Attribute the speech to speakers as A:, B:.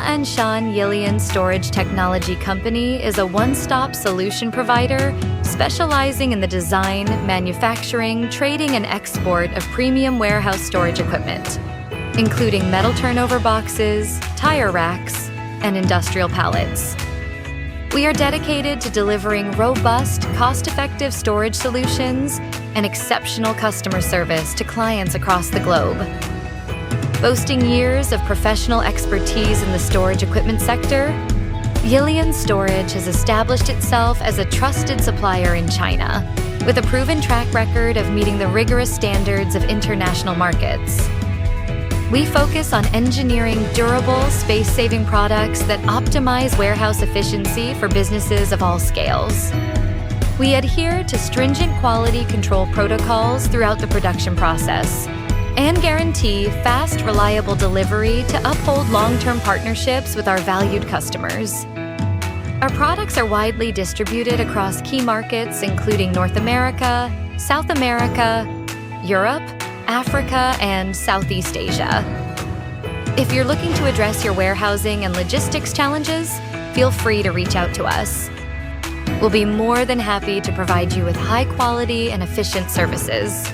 A: Yilian Storage Technology Company is a one-stop solution provider specializing in the design, manufacturing, trading, and export of premium warehouse storage equipment, including metal turnover boxes, tire racks, and industrial pallets. We are dedicated to delivering robust, cost-effective storage solutions and exceptional customer service to clients across the globe. Boasting years of professional expertise in the storage equipment sector, Yilian Storage has established itself as a trusted supplier in China, with a proven track record of meeting the rigorous standards of international markets. We focus on engineering durable, space-saving products that optimize warehouse efficiency for businesses of all scales. We adhere to stringent quality control protocols throughout the production process and guarantee fast, reliable delivery to uphold long-term partnerships with our valued customers. Our products are widely distributed across key markets including North America, South America, Europe, Africa, and Southeast Asia. If you're looking to address your warehousing and logistics challenges, feel free to reach out to us. We'll be more than happy to provide you with high quality and efficient services.